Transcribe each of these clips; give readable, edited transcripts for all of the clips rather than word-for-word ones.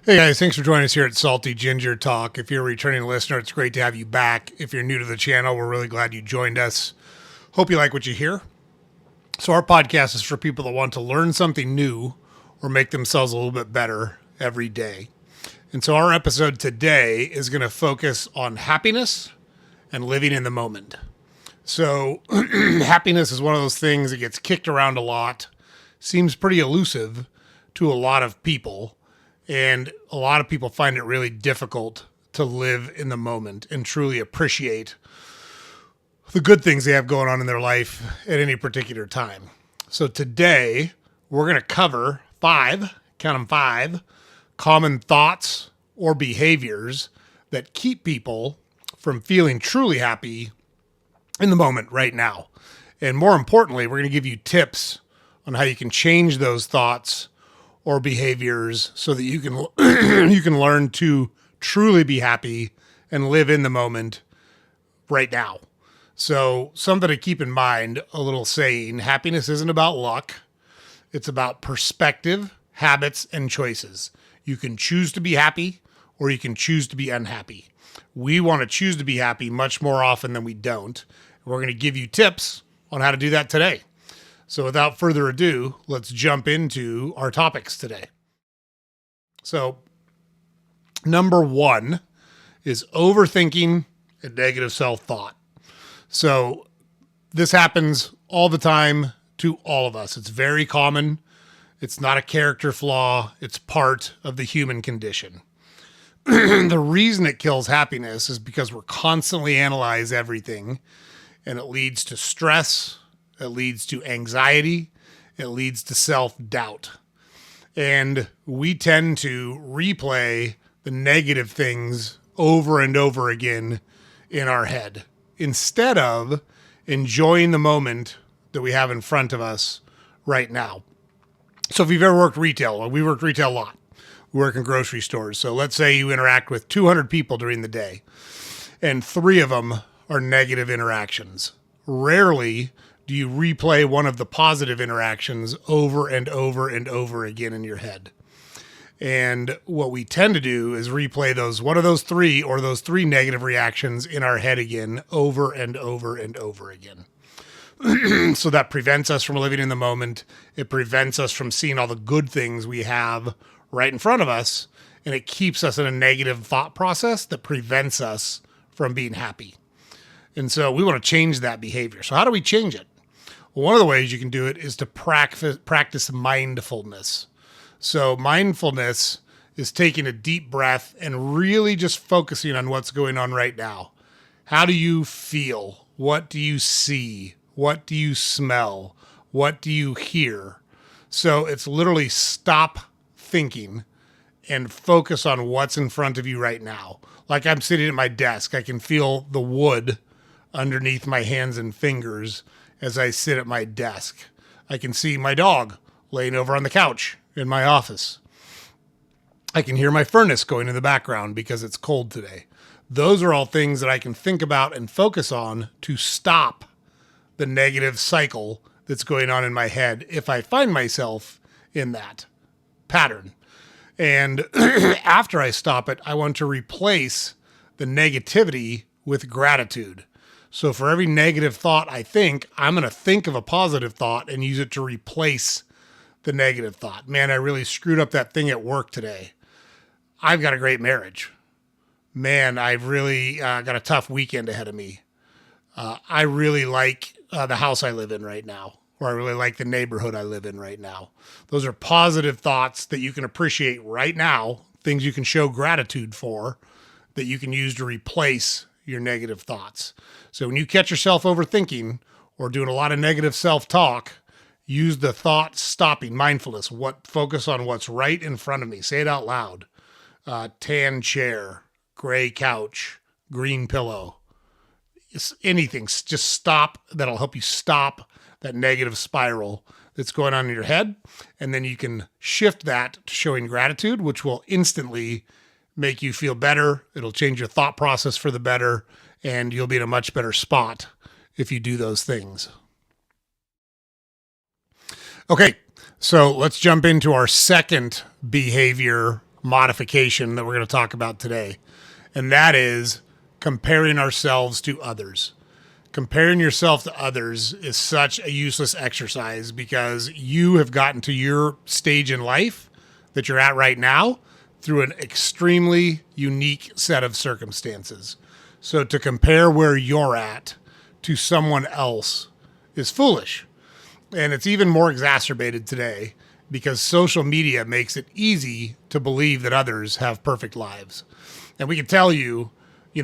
Hey guys, thanks for joining us here at Salty Ginger Talk. If you're a returning listener, it's great to have you back. If you're new to the channel, we're really glad you joined us. Hope you like what you hear. So our podcast is for people that want to learn something new or make themselves a little bit better every day. And so our episode today is going to focus on happiness and living in the moment. So happiness is one of those things that gets kicked around a lot, seems pretty elusive to a lot of people. And a lot of people find it really difficult to live in the moment and truly appreciate the good things they have going on in their life at any particular time. So today, we're going to cover five common thoughts or behaviors that keep people from feeling truly happy in the moment right now. And more importantly, we're going to give you tips on how you can change those thoughts or behaviors so that you can you can learn to truly be happy and live in the moment right now. So something to keep in mind, a little saying, happiness isn't about luck. It's about perspective, habits, and choices. You can choose to be happy or you can choose to be unhappy. We want to choose to be happy much more often than we don't. We're going to give you tips on how to do that today. So without further ado, let's jump into our topics today. So number one is overthinking and negative self-thought. So this happens all the time to all of us. It's very common. It's not a character flaw. It's part of the human condition. The reason it kills happiness is because we're constantly analyze everything, and it leads to stress. It leads to anxiety. It leads to self-doubt. And we tend to replay the negative things over and over again in our head instead of enjoying the moment that we have in front of us right now. So if you've ever worked retail, we work retail a lot. We work in grocery stores. So let's say you interact with 200 people during the day, and 3 of them are negative interactions. Rarely do you replay one of the positive interactions over and over and over again in your head. And what we tend to do is replay one of those 3 or those 3 negative reactions in our head again over and over and over again. So that prevents us from living in the moment. It prevents us from seeing all the good things we have right in front of us. And it keeps us in a negative thought process that prevents us from being happy. And so we want to change that behavior. So how do we change it? Well, one of the ways you can do it is to practice mindfulness. So mindfulness is taking a deep breath and really just focusing on what's going on right now. How do you feel? What do you see? What do you smell? What do you hear? So it's literally stop thinking and focus on what's in front of you right now. Like I'm sitting at my desk. I can feel the wood underneath my hands and fingers as I sit at my desk. I can see my dog laying over on the couch in my office. I can hear my furnace going in the background because it's cold today. Those are all things that I can think about and focus on to stop the negative cycle that's going on in my head if I find myself in that pattern. And after I stop it, I want to replace the negativity with gratitude. So for every negative thought I think, I'm going to think of a positive thought and use it to replace the negative thought. Man, I really screwed up that thing at work today. I've got a great marriage. Man, I've really got a tough weekend ahead of me. I really like the house I live in right now, or I really like the neighborhood I live in right now. Those are positive thoughts that you can appreciate right now, things you can show gratitude for, that you can use to replace your negative thoughts. So when you catch yourself overthinking or doing a lot of negative self-talk, use the thought stopping mindfulness. Focus on what's right in front of me. Say it out loud. Tan chair, gray couch, green pillow. Anything. Just stop. That'll help you stop that negative spiral that's going on in your head. And then you can shift that to showing gratitude, which will instantly make you feel better. It'll change your thought process for the better, and you'll be in a much better spot if you do those things. Okay, so let's jump into our second behavior modification that we're going to talk about today. And that is comparing ourselves to others. Comparing yourself to others is such a useless exercise because you have gotten to your stage in life that you're at right now through an extremely unique set of circumstances. So to compare where you're at to someone else is foolish. And it's even more exacerbated today because social media makes it easy to believe that others have perfect lives. And we can tell you,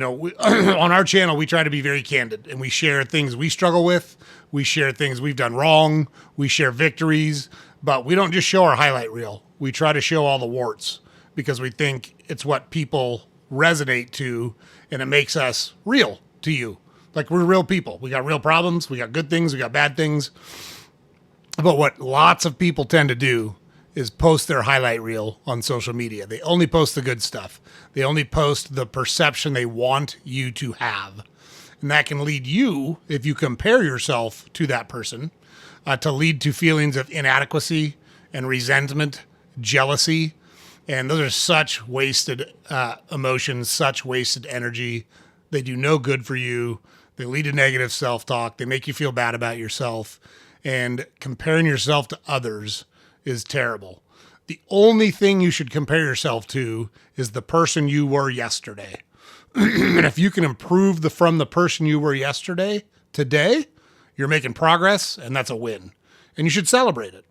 on our channel, we try to be very candid and we share things we struggle with. We share things we've done wrong. We share victories, but we don't just show our highlight reel. We try to show all the warts because we think it's what people resonate to and it makes us real to you. Like we're real people. We got real problems. We got good things. We got bad things. But what lots of people tend to do is post their highlight reel on social media. They only post the good stuff. They only post the perception they want you to have. And that can lead you, if you compare yourself to that person, to lead to feelings of inadequacy and resentment, jealousy. And those are such wasted emotions, such wasted energy. They do no good for you. They lead to negative self-talk. They make you feel bad about yourself. And comparing yourself to others is terrible. The only thing you should compare yourself to is the person you were yesterday. And if you can improve from the person you were yesterday, today, you're making progress, and that's a win. And you should celebrate it.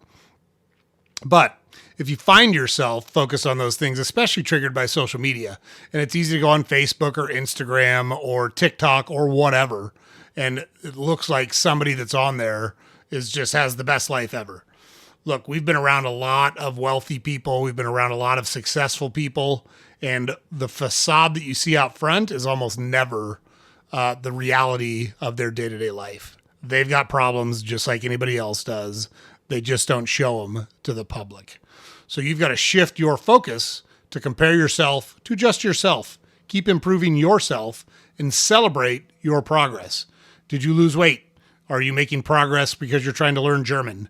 But if you find yourself focused on those things, especially triggered by social media, and it's easy to go on Facebook or Instagram or TikTok or whatever, and it looks like somebody that's on there just has the best life ever. Look, we've been around a lot of wealthy people. We've been around a lot of successful people. And the facade that you see out front is almost never the reality of their day-to-day life. They've got problems just like anybody else does. They just don't show them to the public. So you've got to shift your focus to compare yourself to just yourself. Keep improving yourself and celebrate your progress. Did you lose weight? Are you making progress because you're trying to learn German?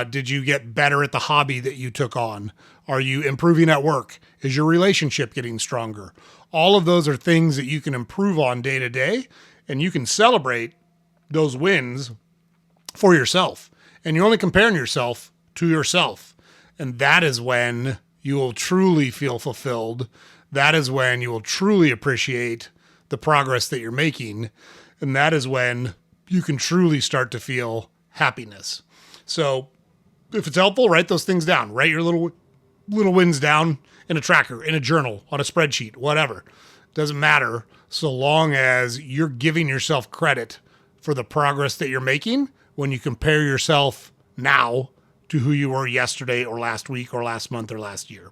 Did you get better at the hobby that you took on? Are you improving at work? Is your relationship getting stronger? All of those are things that you can improve on day to day, and you can celebrate those wins for yourself. And you're only comparing yourself to yourself. And that is when you will truly feel fulfilled. That is when you will truly appreciate the progress that you're making. And that is when you can truly start to feel happiness. So if it's helpful, write those things down. Write your little wins down in a tracker, in a journal, on a spreadsheet, whatever. Doesn't matter so long as you're giving yourself credit for the progress that you're making when you compare yourself now to who you were yesterday or last week or last month or last year.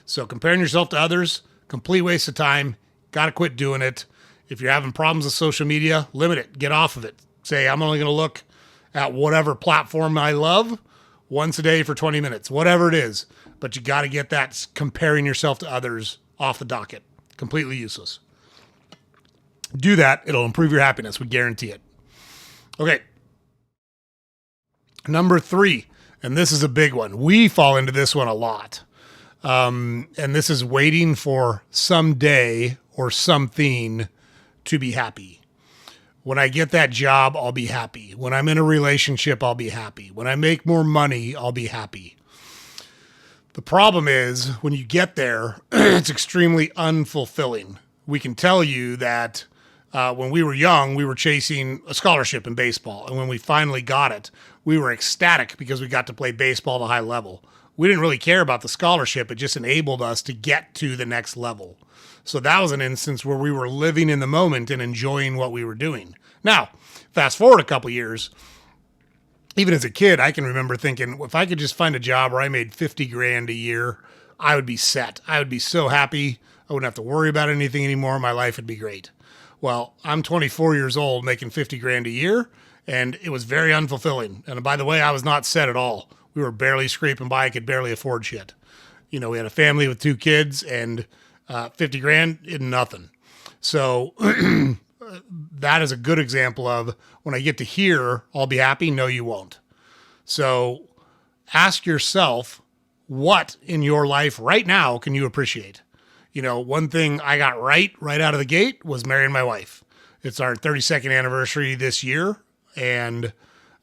So comparing yourself to others, complete waste of time. Got to quit doing it. If you're having problems with social media, limit it. Get off of it. Say, I'm only going to look at whatever platform I love once a day for 20 minutes, whatever it is. But you got to get that comparing yourself to others off the docket. Completely useless. Do that. It'll improve your happiness. We guarantee it. Okay. Number 3, and this is a big one. We fall into this one a lot. And this is waiting for someday or something to be happy. When I get that job, I'll be happy. When I'm in a relationship, I'll be happy. When I make more money, I'll be happy. The problem is when you get there, it's extremely unfulfilling. We can tell you that when we were young, we were chasing a scholarship in baseball. And when we finally got it, we were ecstatic because we got to play baseball at a high level. We didn't really care about the scholarship. It just enabled us to get to the next level. So that was an instance where we were living in the moment and enjoying what we were doing. Now, fast forward a couple years, even as a kid, I can remember thinking, if I could just find a job where I made 50 grand a year, I would be set. I would be so happy. I wouldn't have to worry about anything anymore. My life would be great. Well, I'm 24 years old making 50 grand a year, and it was very unfulfilling. And by the way, I was not set at all. We were barely scraping by. I could barely afford shit. We had a family with 2 kids, and 50 grand isn't nothing. So that is a good example of when I get to here, I'll be happy. No, you won't. So ask yourself, what in your life right now can you appreciate? One thing I got right out of the gate was marrying my wife. It's our 32nd anniversary this year, and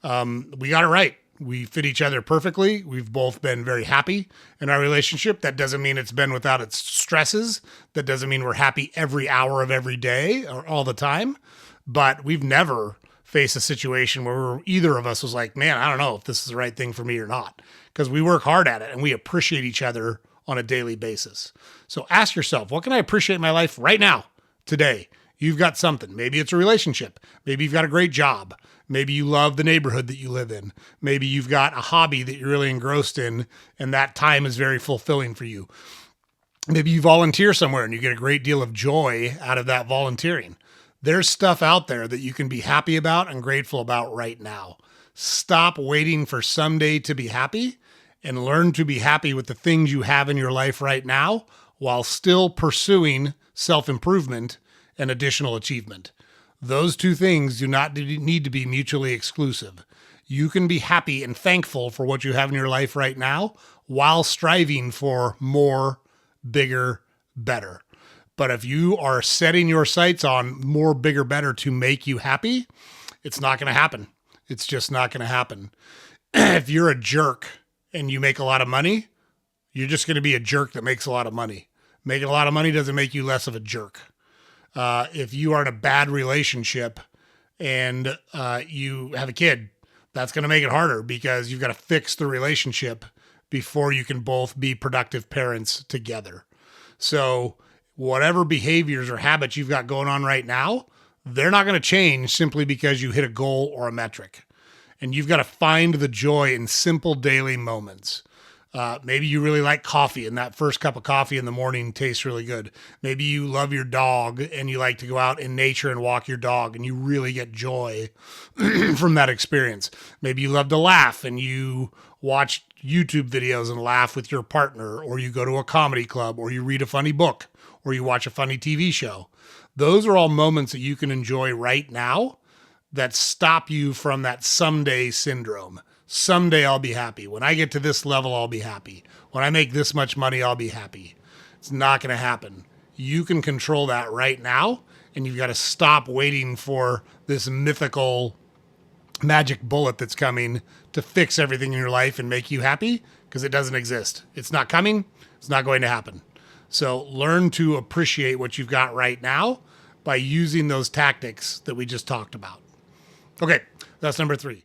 we got it right. We fit each other perfectly. We've both been very happy in our relationship. That doesn't mean it's been without its stresses. That doesn't mean we're happy every hour of every day or all the time. But we've never faced a situation where either of us was like, man, I don't know if this is the right thing for me or not. Because we work hard at it and we appreciate each other on a daily basis. So ask yourself, what can I appreciate in my life right now, today? You've got something. Maybe it's a relationship. Maybe you've got a great job. Maybe you love the neighborhood that you live in. Maybe you've got a hobby that you're really engrossed in, and that time is very fulfilling for you. Maybe you volunteer somewhere and you get a great deal of joy out of that volunteering. There's stuff out there that you can be happy about and grateful about right now. Stop waiting for someday to be happy and learn to be happy with the things you have in your life right now while still pursuing self-improvement and additional achievement. Those two things do not need to be mutually exclusive. You can be happy and thankful for what you have in your life right now while striving for more, bigger, better. But if you are setting your sights on more, bigger, better to make you happy, it's not going to happen. It's just not going to happen. If you're a jerk and you make a lot of money, you're just going to be a jerk that makes a lot of money. Making a lot of money doesn't make you less of a jerk. If you are in a bad relationship and you have a kid, that's going to make it harder because you've got to fix the relationship before you can both be productive parents together. So whatever behaviors or habits you've got going on right now, they're not going to change simply because you hit a goal or a metric. And you've got to find the joy in simple daily moments. Maybe you really like coffee and that first cup of coffee in the morning tastes really good. Maybe you love your dog and you like to go out in nature and walk your dog and you really get joy from that experience. Maybe you love to laugh and you watch YouTube videos and laugh with your partner, or you go to a comedy club, or you read a funny book, or you watch a funny TV show. Those are all moments that you can enjoy right now that stop you from that someday syndrome. Someday I'll be happy. When I get to this level, I'll be happy. When I make this much money, I'll be happy. It's not going to happen. You can control that right now, and you've got to stop waiting for this mythical magic bullet that's coming to fix everything in your life and make you happy, because it doesn't exist. It's not coming. It's not going to happen. So learn to appreciate what you've got right now by using those tactics that we just talked about. Okay, that's number 3.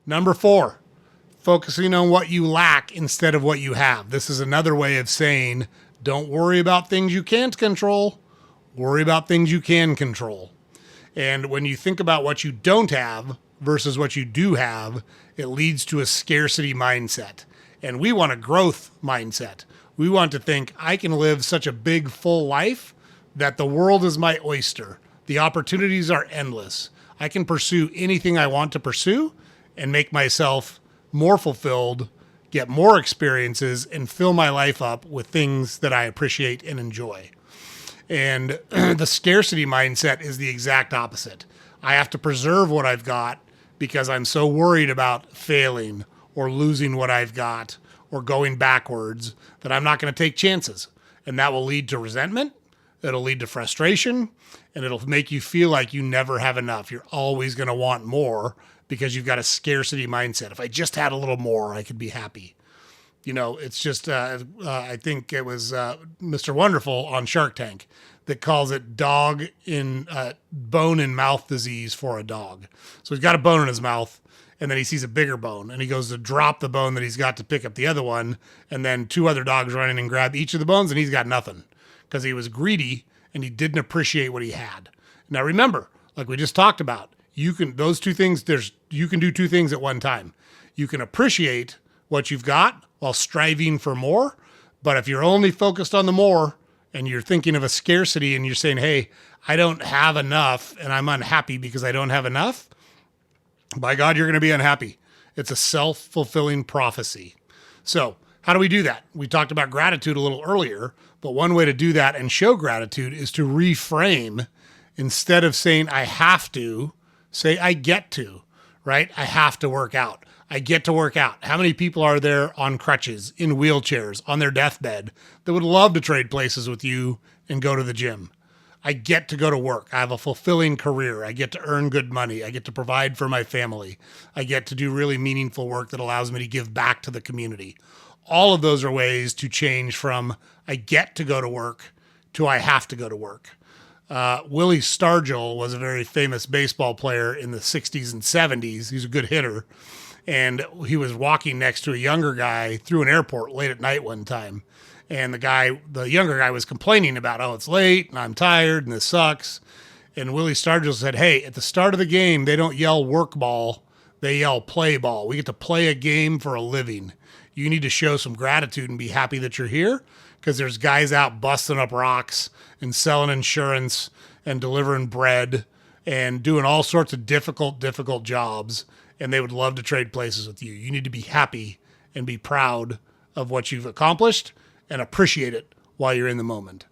Number 4, focusing on what you lack instead of what you have. This is another way of saying, don't worry about things you can't control. Worry about things you can control. And when you think about what you don't have versus what you do have, it leads to a scarcity mindset. And we want a growth mindset. We want to think, I can live such a big, full life that the world is my oyster. The opportunities are endless. I can pursue anything I want to pursue and make myself more fulfilled, get more experiences, and fill my life up with things that I appreciate and enjoy. And the scarcity mindset is the exact opposite. I have to preserve what I've got because I'm so worried about failing or losing what I've got or going backwards that I'm not going to take chances. And that will lead to resentment. It'll lead to frustration, and it'll make you feel like you never have enough. You're always going to want more because you've got a scarcity mindset. If I just had a little more, I could be happy. It's just, I think it was Mr. Wonderful on Shark Tank that calls it bone in mouth disease for a dog. So he's got a bone in his mouth, and then he sees a bigger bone, and he goes to drop the bone that he's got to pick up the other one, and then 2 other dogs run in and grab each of the bones, and he's got nothing because he was greedy and he didn't appreciate what he had. Now remember, like we just talked about, you can do 2 things at one time. You can appreciate what you've got while striving for more. But if you're only focused on the more and you're thinking of a scarcity and you're saying, hey, I don't have enough and I'm unhappy because I don't have enough, by God, you're going to be unhappy. It's a self-fulfilling prophecy. So how do we do that? We talked about gratitude a little earlier, but one way to do that and show gratitude is to reframe. Instead of saying I have to, say I get to, right? I have to work out. I get to work out. How many people are there on crutches, in wheelchairs, on their deathbed that would love to trade places with you and go to the gym? I get to go to work. I have a fulfilling career. I get to earn good money. I get to provide for my family. I get to do really meaningful work that allows me to give back to the community. All of those are ways to change from I get to go to work to I have to go to work. Willie Stargell was a very famous baseball player in the 60s and 70s. He's a good hitter. And he was walking next to a younger guy through an airport late at night one time. And the younger guy was complaining about, oh, it's late and I'm tired and this sucks. And Willie Stargell said, hey, at the start of the game, they don't yell work ball, they yell play ball. We get to play a game for a living. You need to show some gratitude and be happy that you're here, because there's guys out busting up rocks and selling insurance and delivering bread and doing all sorts of difficult jobs. And they would love to trade places with you. You need to be happy and be proud of what you've accomplished and appreciate it while you're in the moment.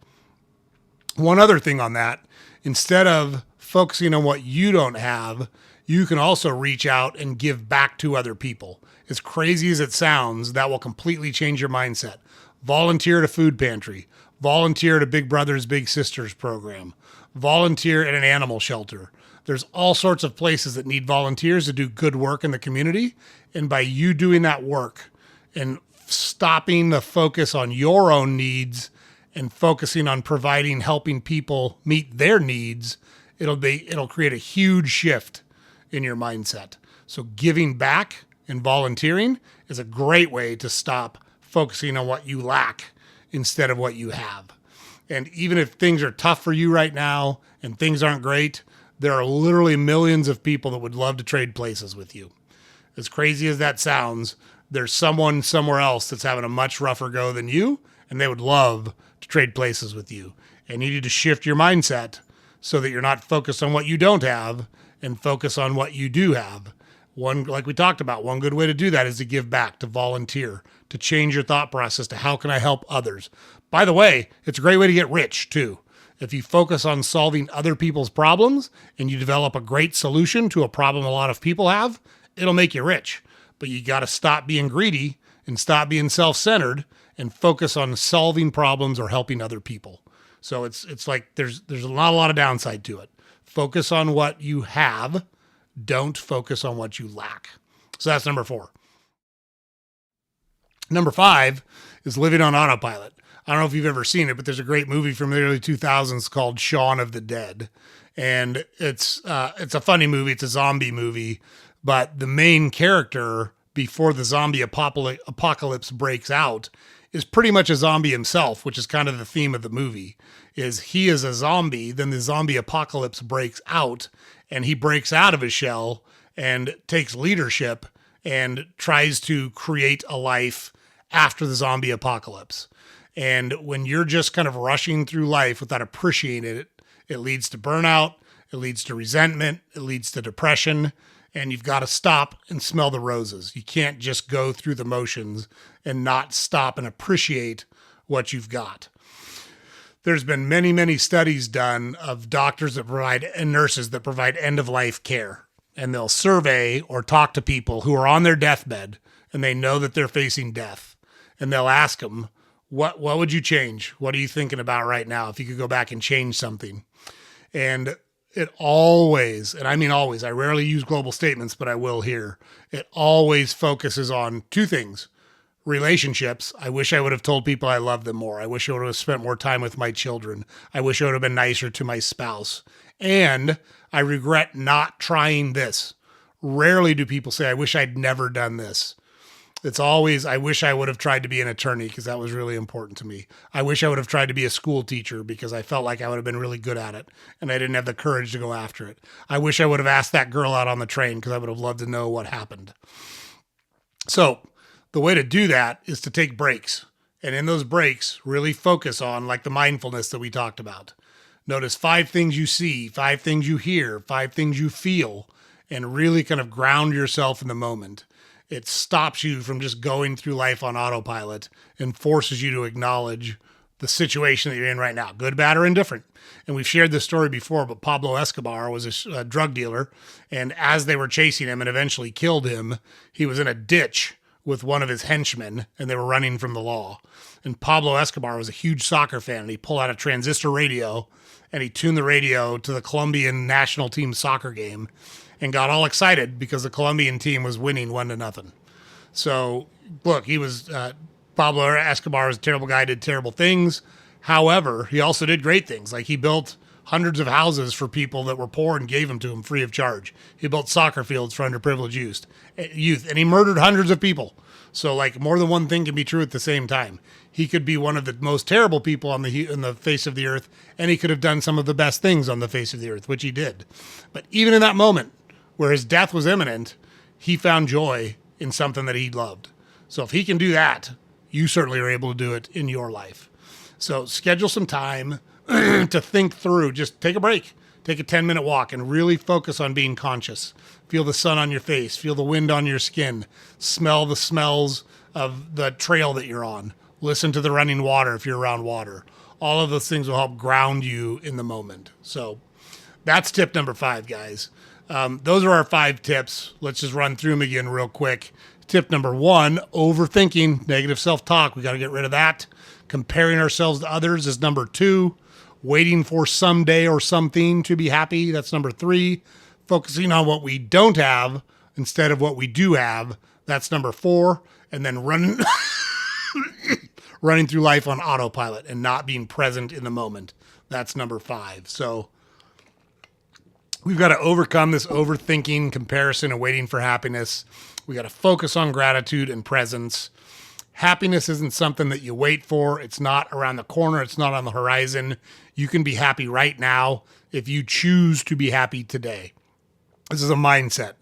One other thing on that, instead of focusing on what you don't have, you can also reach out and give back to other people. As crazy as it sounds, that will completely change your mindset. Volunteer at a food pantry. Volunteer at a Big Brothers Big Sisters program. Volunteer at an animal shelter. There's all sorts of places that need volunteers to do good work in the community. And by you doing that work and stopping the focus on your own needs and focusing on helping people meet their needs, it'll create a huge shift in your mindset. So giving back and volunteering is a great way to stop focusing on what you lack instead of what you have. And even if things are tough for you right now and things aren't great, there are literally millions of people that would love to trade places with you. As crazy as that sounds, there's someone somewhere else that's having a much rougher go than you, and they would love to trade places with you. And you need to shift your mindset so that you're not focused on what you don't have and focus on what you do have. Like we talked about, one good way to do that is to give back, to volunteer, to change your thought process to how can I help others. By the way, it's a great way to get rich too. If you focus on solving other people's problems and you develop a great solution to a problem a lot of people have, it'll make you rich. But you got to stop being greedy and stop being self-centered and focus on solving problems or helping other people. So it's like there's not a lot of downside to it. Focus on what you have. Don't focus on what you lack. So that's number 4. Number 5 is living on autopilot. I don't know if you've ever seen it, but there's a great movie from the early 2000s called Shaun of the Dead. And it's a funny movie. It's a zombie movie. But the main character, before the zombie apocalypse breaks out, is pretty much a zombie himself, which is kind of the theme of the movie. He is a zombie, then the zombie apocalypse breaks out, and he breaks out of his shell and takes leadership and tries to create a life after the zombie apocalypse. And when you're just kind of rushing through life without appreciating it, it leads to burnout, it leads to resentment, it leads to depression, and you've got to stop and smell the roses. You can't just go through the motions and not stop and appreciate what you've got. There's been many, many studies done of doctors that provide and nurses that provide end-of-life care. And they'll survey or talk to people who are on their deathbed and they know that they're facing death. And they'll ask them, what would you change? What are you thinking about right now if you could go back and change something? And it always, and I mean always, I rarely use global statements, but I will here. It always focuses on 2 things. Relationships. I wish I would have told people I love them more. I wish I would have spent more time with my children. I wish I would have been nicer to my spouse. And I regret not trying this. Rarely do people say, I wish I'd never done this. It's always, I wish I would have tried to be an attorney because that was really important to me. I wish I would have tried to be a school teacher because I felt like I would have been really good at it and I didn't have the courage to go after it. I wish I would have asked that girl out on the train because I would have loved to know what happened. So the way to do that is to take breaks. And in those breaks, really focus on like the mindfulness that we talked about. Notice 5 things you see, 5 things you hear, 5 things you feel, and really kind of ground yourself in the moment. It stops you from just going through life on autopilot and forces you to acknowledge the situation that you're in right now, good, bad, or indifferent. And we've shared this story before, but Pablo Escobar was a drug dealer. And as they were chasing him and eventually killed him, he was in a ditch with one of his henchmen and they were running from the law. And Pablo Escobar was a huge soccer fan and he pulled out a transistor radio and he tuned the radio to the Colombian national team soccer game and got all excited because the Colombian team was winning 1-0. So look, he was, Pablo Escobar was a terrible guy, did terrible things. However, he also did great things. Like he built hundreds of houses for people that were poor and gave them to him free of charge. He built soccer fields for underprivileged youth, and he murdered hundreds of people. So like more than one thing can be true at the same time. He could be one of the most terrible people on the face of the earth, and he could have done some of the best things on the face of the earth, which he did. But even in that moment where his death was imminent, he found joy in something that he loved. So if he can do that, you certainly are able to do it in your life. So schedule some time to think through. Just take a break. Take a 10-minute walk and really focus on being conscious. Feel the sun on your face. Feel the wind on your skin. Smell the smells of the trail that you're on. Listen to the running water if you're around water. All of those things will help ground you in the moment. So that's tip number 5, guys. Those are our 5 tips. Let's just run through them again real quick. Tip number 1, overthinking, negative self-talk. We got to get rid of that. Comparing ourselves to others is number 2. Waiting for someday or something to be happy. That's number 3. Focusing on what we don't have instead of what we do have. That's number 4. And then running through life on autopilot and not being present in the moment. That's number 5. So we've got to overcome this overthinking, comparison, and waiting for happiness. We got to focus on gratitude and presence. Happiness isn't something that you wait for. It's not around the corner. It's not on the horizon. You can be happy right now if you choose to be happy today. This is a mindset,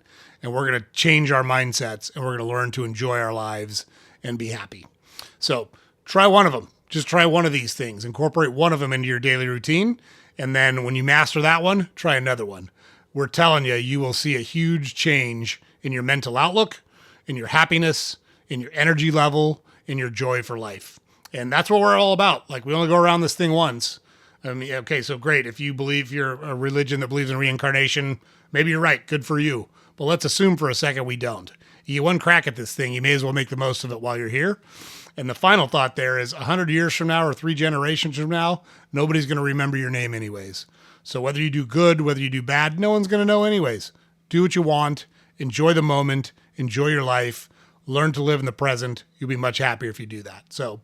and we're going to change our mindsets, and we're going to learn to enjoy our lives and be happy. So try one of them. Just try one of these things. Incorporate one of them into your daily routine, and then when you master that one, try another one. We're telling you, you will see a huge change in your mental outlook, in your happiness, in your energy level, in your joy for life. And that's what we're all about. Like, we only go around this thing once. I mean, okay, so great. If you believe you're a religion that believes in reincarnation, maybe you're right. Good for you. But let's assume for a second we don't. You get one crack at this thing. You may as well make the most of it while you're here. And the final thought there is 100 years from now or 3 generations from now, nobody's going to remember your name anyways. So whether you do good, whether you do bad, no one's going to know anyways. Do what you want. Enjoy the moment. Enjoy your life. Learn to live in the present. You'll be much happier if you do that. So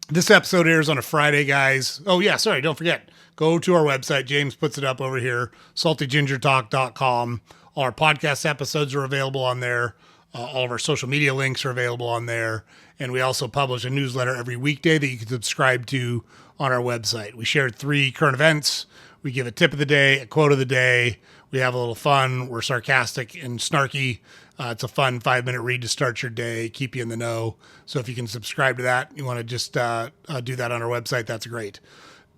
this episode airs on a Friday, guys. Oh, yeah, sorry, don't forget. Go to our website. James puts it up over here, saltygingertalk.com. All our podcast episodes are available on there. All of our social media links are available on there. And we also publish a newsletter every weekday that you can subscribe to on our website. We share 3 current events. We give a tip of the day, a quote of the day. We have a little fun. We're sarcastic and snarky. It's a fun 5-minute read to start your day, keep you in the know. So if you can subscribe to that, you want to just do that on our website, that's great.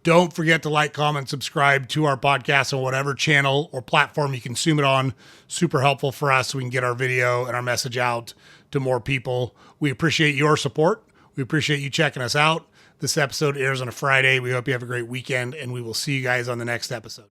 Don't forget to like, comment, subscribe to our podcast on whatever channel or platform you consume it on. Super helpful for us so we can get our video and our message out to more people. We appreciate your support. We appreciate you checking us out. This episode airs on a Friday. We hope you have a great weekend, and we will see you guys on the next episode.